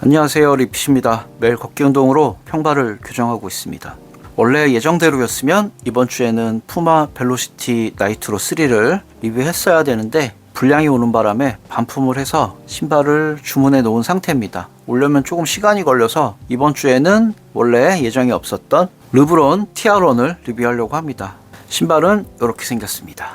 안녕하세요, 리핏입니다. 매일 걷기 운동으로 평발을 교정하고 있습니다. 원래 예정대로였으면 이번 주에는 푸마 벨로시티 나이트로 3를 리뷰했어야 되는데 불량이 오는 바람에 반품을 해서 신발을 주문해 놓은 상태입니다. 오려면 조금 시간이 걸려서 이번 주에는 원래 예정이 없었던 르브론 TR1을 리뷰하려고 합니다. 신발은 이렇게 생겼습니다.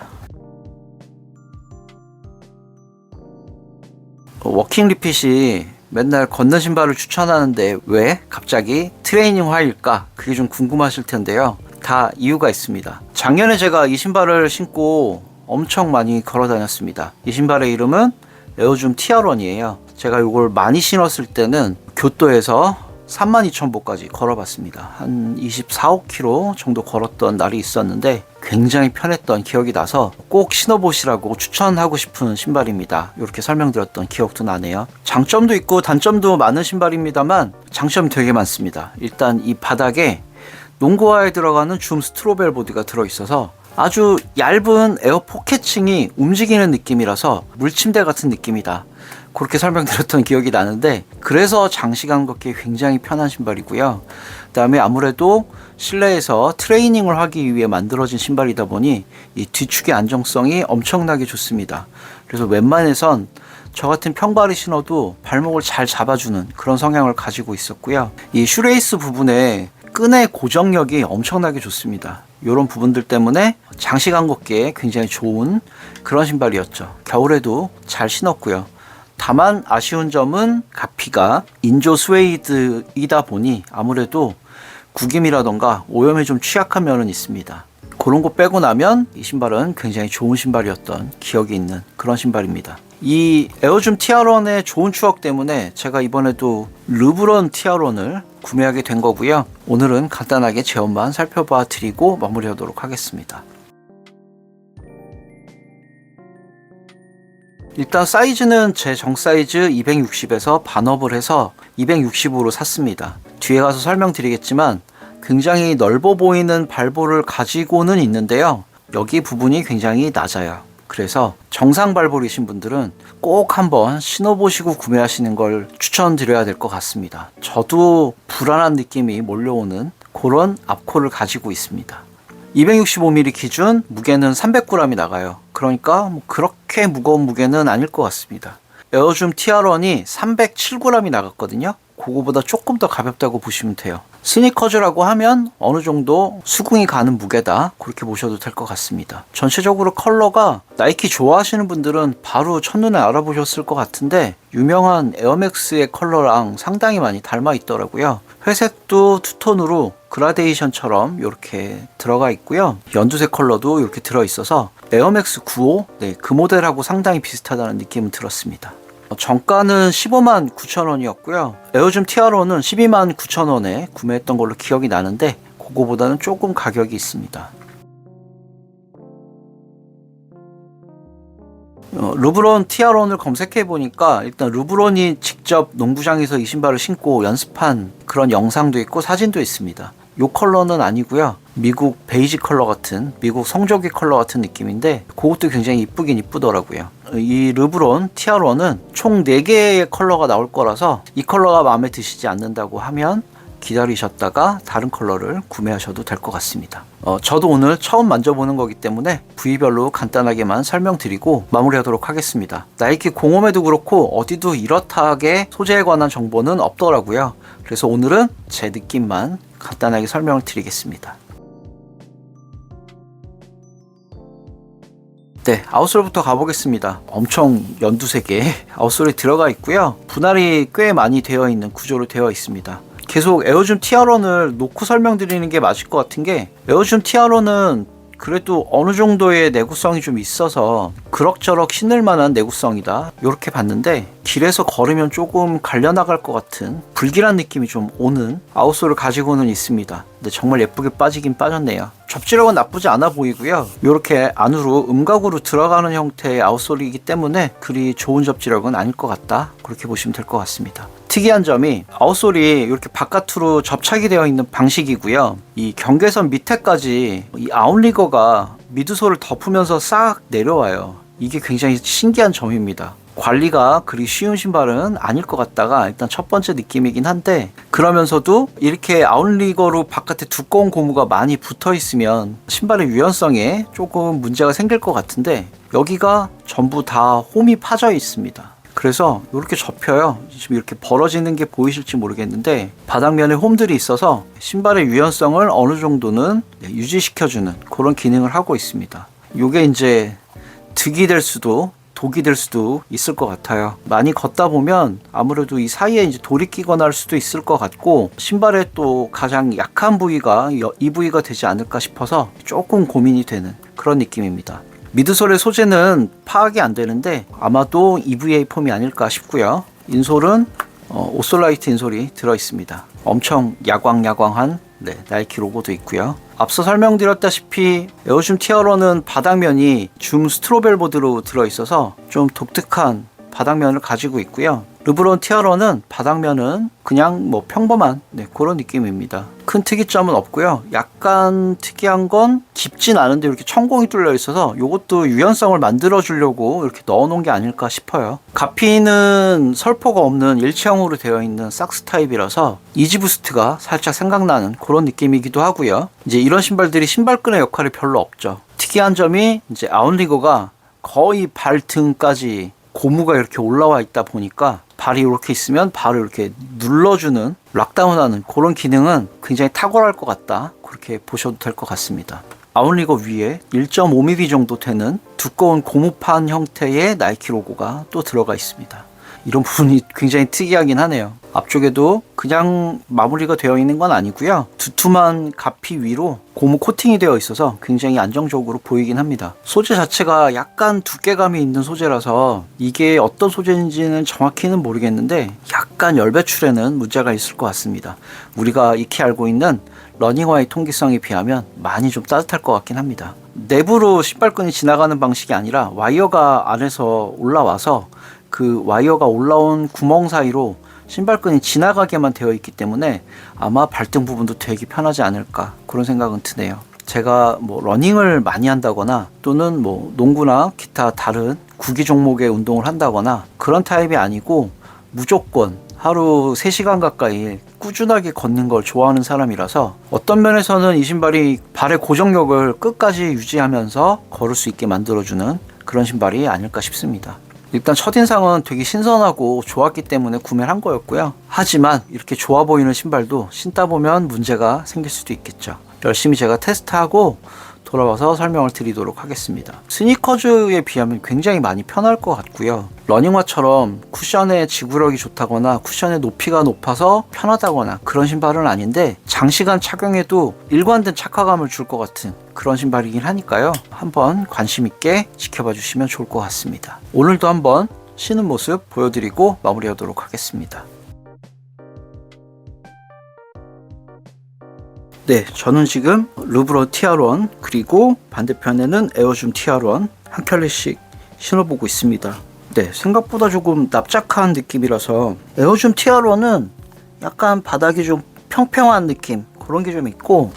워킹 리핏이 맨날 걷는 신발을 추천하는데 왜 갑자기 트레이닝화일까? 그게 좀 궁금하실 텐데요. 다 이유가 있습니다. 작년에 제가 이 신발을 신고 엄청 많이 걸어 다녔습니다. 이 신발의 이름은 에어줌 TR1이에요. 제가 이걸 많이 신었을 때는 교토에서 32,000보까지 걸어봤습니다. 한 24~25km 정도 걸었던 날이 있었는데 굉장히 편했던 기억이 나서 꼭 신어보시라고 추천하고 싶은 신발입니다. 이렇게 설명드렸던 기억도 나네요. 장점도 있고 단점도 많은 신발입니다만 장점이 되게 많습니다. 일단 이 바닥에 농구화에 들어가는 줌 스트로벨 보드가 들어있어서 아주 얇은 에어 포켓층이 움직이는 느낌이라서 물침대 같은 느낌이다. 그렇게 설명드렸던 기억이 나는데 그래서 장시간 걷기에 굉장히 편한 신발이고요. 그 다음에 아무래도 실내에서 트레이닝을 하기 위해 만들어진 신발이다 보니 이 뒤축의 안정성이 엄청나게 좋습니다. 그래서 웬만해선 저 같은 평발이 신어도 발목을 잘 잡아주는 그런 성향을 가지고 있었고요. 이 슈레이스 부분에 끈의 고정력이 엄청나게 좋습니다. 이런 부분들 때문에 장시간 걷기에 굉장히 좋은 그런 신발이었죠. 겨울에도 잘 신었고요. 다만 아쉬운 점은 가피가 인조 스웨이드이다 보니 아무래도 구김이라던가 오염에 좀 취약한 면은 있습니다. 그런 거 빼고 나면 이 신발은 굉장히 좋은 신발이었던 기억이 있는 그런 신발입니다. 이 에어줌 TR1의 좋은 추억 때문에 제가 이번에도 르브론 TR1을 구매하게 된 거고요. 오늘은 간단하게 제형만 살펴봐 드리고 마무리하도록 하겠습니다. 일단 사이즈는 제 정 사이즈 260에서 반업을 해서 260으로 샀습니다. 뒤에 가서 설명드리겠지만 굉장히 넓어 보이는 발볼을 가지고는 있는데요. 여기 부분이 굉장히 낮아요. 그래서 정상 발볼이신 분들은 꼭 한번 신어보시고 구매하시는 걸 추천드려야 될 것 같습니다. 저도 불안한 느낌이 몰려오는 그런 앞콜을 가지고 있습니다. 265mm 기준 무게는 300g이 나가요. 그러니까 그렇게 무거운 무게는 아닐 것 같습니다. 에어줌 TR1이 307g이 나갔거든요. 그거보다 조금 더 가볍다고 보시면 돼요. 스니커즈라고 하면 어느 정도 수긍이 가는 무게다, 그렇게 보셔도 될 것 같습니다. 전체적으로 컬러가 나이키 좋아하시는 분들은 바로 첫눈에 알아보셨을 것 같은데 유명한 에어맥스의 컬러랑 상당히 많이 닮아 있더라고요. 회색도 투톤으로 그라데이션처럼 이렇게 들어가 있고요. 연두색 컬러도 이렇게 들어있어서 에어맥스 95, 그 모델하고 상당히 비슷하다는 느낌은 들었습니다. 정가는 159,000원이었고요. 에어줌 TR1은 129,000원에 구매했던 걸로 기억이 나는데 그거보다는 조금 가격이 있습니다. 르브론 TR1을 검색해 보니까 일단 르브론이 직접 농구장에서 이 신발을 신고 연습한 그런 영상도 있고 사진도 있습니다. 이 컬러는 아니고요. 미국 베이지 컬러 같은, 미국 성조기 컬러 같은 느낌인데 그것도 굉장히 이쁘긴 이쁘더라고요. 이 르브론 TR1은 총 4개의 컬러가 나올 거라서 이 컬러가 마음에 드시지 않는다고 하면 기다리셨다가 다른 컬러를 구매하셔도 될 것 같습니다. 저도 오늘 처음 만져보는 거기 때문에 부위별로 간단하게만 설명드리고 마무리하도록 하겠습니다. 나이키 공홈에도 그렇고 어디도 이렇다하게 소재에 관한 정보는 없더라고요. 그래서 오늘은 제 느낌만 간단하게 설명을 드리겠습니다. 네, 아웃솔부터 가보겠습니다. 엄청 연두색의 아웃솔이 들어가 있고요. 분할이 꽤 많이 되어 있는 구조로 되어 있습니다. 계속 에어줌 TR1을 놓고 설명드리는 게 맞을 것 같은 게 에어줌 TR1은 그래도 어느 정도의 내구성이 좀 있어서 그럭저럭 신을 만한 내구성이다, 이렇게 봤는데 길에서 걸으면 조금 갈려나갈 것 같은 불길한 느낌이 좀 오는 아웃솔을 가지고는 있습니다. 근데 정말 예쁘게 빠지긴 빠졌네요. 접지력은 나쁘지 않아 보이고요. 이렇게 안으로 음각으로 들어가는 형태의 아웃솔이기 때문에 그리 좋은 접지력은 아닐 것 같다, 그렇게 보시면 될 것 같습니다. 특이한 점이 아웃솔이 이렇게 바깥으로 접착이 되어 있는 방식이고요. 이 경계선 밑에까지 이 아웃리거가 미드솔을 덮으면서 싹 내려와요. 이게 굉장히 신기한 점입니다. 관리가 그리 쉬운 신발은 아닐 것 같다가 일단 첫 번째 느낌이긴 한데, 그러면서도 이렇게 아웃리거로 바깥에 두꺼운 고무가 많이 붙어 있으면 신발의 유연성에 조금 문제가 생길 것 같은데, 여기가 전부 다 홈이 파져 있습니다. 그래서 이렇게 접혀요. 지금 이렇게 벌어지는 게 보이실지 모르겠는데 바닥면에 홈들이 있어서 신발의 유연성을 어느 정도는 유지시켜주는 그런 기능을 하고 있습니다. 이게 이제 득이 될 수도 독이 될 수도 있을 것 같아요. 많이 걷다 보면 아무래도 이 사이에 이제 돌이 끼거나 할 수도 있을 것 같고, 신발의 또 가장 약한 부위가 이 부위가 되지 않을까 싶어서 조금 고민이 되는 그런 느낌입니다. 미드솔의 소재는 파악이 안 되는데 아마도 EVA 폼이 아닐까 싶고요. 인솔은 오솔라이트 인솔이 들어 있습니다. 엄청 야광야광한 나이키 로고도 있고요. 앞서 설명드렸다시피 에어줌 티어런은 바닥면이 줌 스트로벨 보드로 들어 있어서 좀 독특한 바닥면을 가지고 있고요. 르브론 티어런은 바닥면은 그냥 뭐 평범한 그런 느낌입니다. 큰 특이점은 없고요. 약간 특이한 건 깊진 않은데 이렇게 천공이 뚫려 있어서 이것도 유연성을 만들어 주려고 이렇게 넣어 놓은 게 아닐까 싶어요. 가피는 설포가 없는 일체형으로 되어 있는 삭스 타입이라서 이지 부스트가 살짝 생각나는 그런 느낌이기도 하고요. 이제 이런 신발들이 신발끈의 역할이 별로 없죠. 특이한 점이 이제 아웃리거가 거의 발등까지 고무가 이렇게 올라와 있다 보니까 발이 이렇게 있으면 발을 이렇게 눌러주는, 락다운하는 그런 기능은 굉장히 탁월할 것 같다, 그렇게 보셔도 될 것 같습니다. 아웃리거 위에 1.5mm 정도 되는 두꺼운 고무판 형태의 나이키 로고가 또 들어가 있습니다. 이런 부분이 굉장히 특이하긴 하네요. 앞쪽에도 그냥 마무리가 되어 있는 건 아니고요. 두툼한 가피 위로 고무 코팅이 되어 있어서 굉장히 안정적으로 보이긴 합니다. 소재 자체가 약간 두께감이 있는 소재라서 이게 어떤 소재인지는 정확히는 모르겠는데 약간 열 배출에는 문제가 있을 것 같습니다. 우리가 익히 알고 있는 러닝화의 통기성에 비하면 많이 좀 따뜻할 것 같긴 합니다. 내부로 신발끈이 지나가는 방식이 아니라 와이어가 안에서 올라와서 그 와이어가 올라온 구멍 사이로 신발끈이 지나가게만 되어 있기 때문에 아마 발등 부분도 되게 편하지 않을까, 그런 생각은 드네요. 제가 뭐 러닝을 많이 한다거나 또는 뭐 농구나 기타 다른 구기 종목의 운동을 한다거나 그런 타입이 아니고 무조건 하루 3시간 가까이 꾸준하게 걷는 걸 좋아하는 사람이라서 어떤 면에서는 이 신발이 발의 고정력을 끝까지 유지하면서 걸을 수 있게 만들어주는 그런 신발이 아닐까 싶습니다. 일단 첫인상은 되게 신선하고 좋았기 때문에 구매를 한 거였고요. 하지만 이렇게 좋아 보이는 신발도 신다 보면 문제가 생길 수도 있겠죠. 열심히 제가 테스트하고 돌아와서 설명을 드리도록 하겠습니다. 스니커즈에 비하면 굉장히 많이 편할 것 같고요. 러닝화처럼 쿠션의 지구력이 좋다거나 쿠션의 높이가 높아서 편하다거나 그런 신발은 아닌데 장시간 착용해도 일관된 착화감을 줄 것 같은 그런 신발이긴 하니까요. 한번 관심 있게 지켜봐 주시면 좋을 것 같습니다. 오늘도 한번 신은 모습 보여드리고 마무리하도록 하겠습니다. 네, 저는 지금 르브론 티아론 그리고 반대편에는 에어줌 티아론 한 켤레씩 신어보고 있습니다. 네, 생각보다 조금 납작한 느낌이라서 에어줌 티아론은 약간 바닥이 좀 평평한 느낌, 그런 게 좀 있고,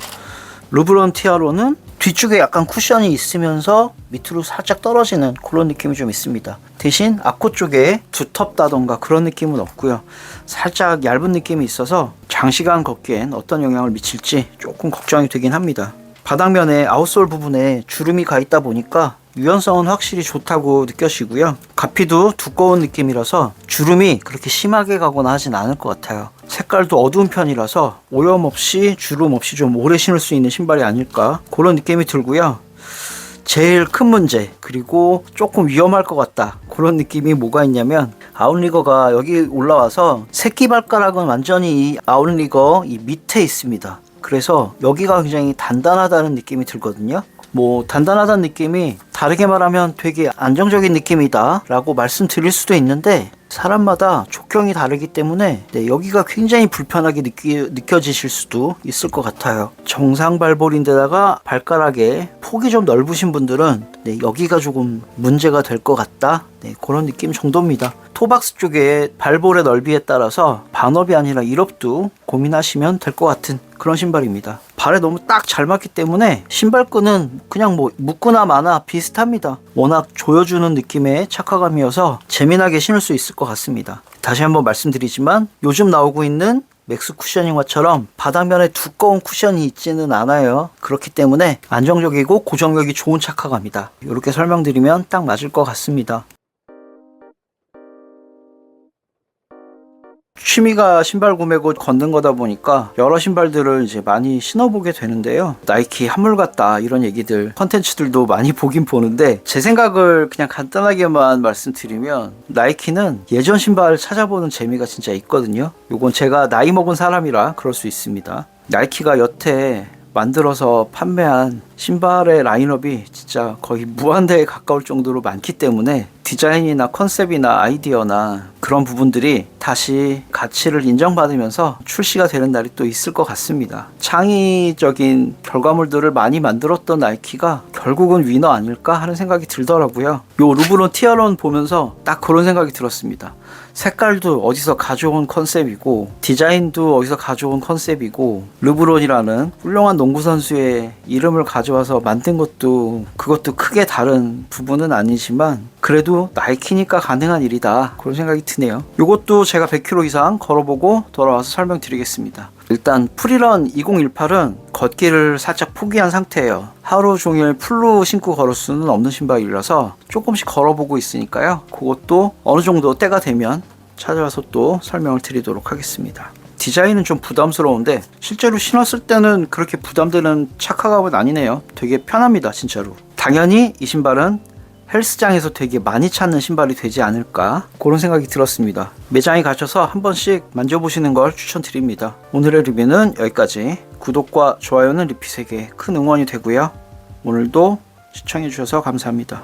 르브론 티아론은 뒤쪽에 약간 쿠션이 있으면서 밑으로 살짝 떨어지는 그런 느낌이 좀 있습니다. 대신 아코 쪽에 두텁다던가 그런 느낌은 없고요. 살짝 얇은 느낌이 있어서 장시간 걷기엔 어떤 영향을 미칠지 조금 걱정이 되긴 합니다. 바닥면에 아웃솔 부분에 주름이 가 있다 보니까 유연성은 확실히 좋다고 느껴지고요. 가피도 두꺼운 느낌이라서 주름이 그렇게 심하게 가거나 하진 않을 것 같아요. 색깔도 어두운 편이라서 오염 없이 주름 없이 좀 오래 신을 수 있는 신발이 아닐까, 그런 느낌이 들고요. 제일 큰 문제, 그리고 조금 위험할 것 같다, 그런 느낌이 뭐가 있냐면, 아웃리거가 여기 올라와서 새끼발가락은 완전히 이 아웃리거 이 밑에 있습니다. 그래서 여기가 굉장히 단단하다는 느낌이 들거든요. 뭐 단단하다는 느낌이 다르게 말하면 되게 안정적인 느낌이다 라고 말씀드릴 수도 있는데, 사람마다 족형이 다르기 때문에 여기가 굉장히 불편하게 느껴지실 수도 있을 것 같아요. 정상 발볼인데다가 발가락에 폭이 좀 넓으신 분들은 여기가 조금 문제가 될 것 같다, 그런 느낌 정도입니다. 토박스 쪽에 발볼의 넓이에 따라서 반업이 아니라 1업도 고민하시면 될 것 같은 그런 신발입니다. 발에 너무 딱 잘 맞기 때문에 신발끈은 그냥 뭐 묻거나 마나 비슷합니다. 워낙 조여주는 느낌의 착화감이어서 재미나게 신을 수 있을 것 같습니다. 다시 한번 말씀드리지만 요즘 나오고 있는 맥스 쿠셔닝화처럼 바닥면에 두꺼운 쿠션이 있지는 않아요. 그렇기 때문에 안정적이고 고정력이 좋은 착화감이다. 이렇게 설명드리면 딱 맞을 것 같습니다. 취미가 신발 구매 곧 걷는 거다 보니까 여러 신발들을 이제 많이 신어보게 되는데요. 나이키 한물 같다 이런 얘기들 컨텐츠들도 많이 보긴 보는데 제 생각을 그냥 간단하게만 말씀드리면 나이키는 예전 신발을 찾아보는 재미가 진짜 있거든요. 요건 제가 나이 먹은 사람이라 그럴 수 있습니다. 나이키가 여태 만들어서 판매한 신발의 라인업이 진짜 거의 무한대에 가까울 정도로 많기 때문에 디자인이나 컨셉이나 아이디어나 그런 부분들이 다시 가치를 인정받으면서 출시가 되는 날이 또 있을 것 같습니다. 창의적인 결과물들을 많이 만들었던 나이키가 결국은 위너 아닐까 하는 생각이 들더라고요. 요 르브론 티어런 보면서 딱 그런 생각이 들었습니다. 색깔도 어디서 가져온 컨셉이고 디자인도 어디서 가져온 컨셉이고 르브론이라는 훌륭한 농구 선수의 이름을 가져와서 만든 것도 그것도 크게 다른 부분은 아니지만 그래도 나이키니까 가능한 일이다 그런 생각이 드네요. 이것도 제가 100km 이상 걸어보고 돌아와서 설명드리겠습니다. 일단 프리런 2018은 걷기를 살짝 포기한 상태예요. 하루 종일 풀로 신고 걸을 수는 없는 신발이라서 조금씩 걸어보고 있으니까요. 그것도 어느 정도 때가 되면 찾아와서 또 설명을 드리도록 하겠습니다. 디자인은 좀 부담스러운데 실제로 신었을 때는 그렇게 부담되는 착화감은 아니네요. 되게 편합니다 진짜로. 당연히 이 신발은 헬스장에서 되게 많이 찾는 신발이 되지 않을까 그런 생각이 들었습니다. 매장에 가셔서 한 번씩 만져보시는 걸 추천드립니다. 오늘의 리뷰는 여기까지. 구독과 좋아요는 리핏에게 큰 응원이 되고요. 오늘도 시청해주셔서 감사합니다.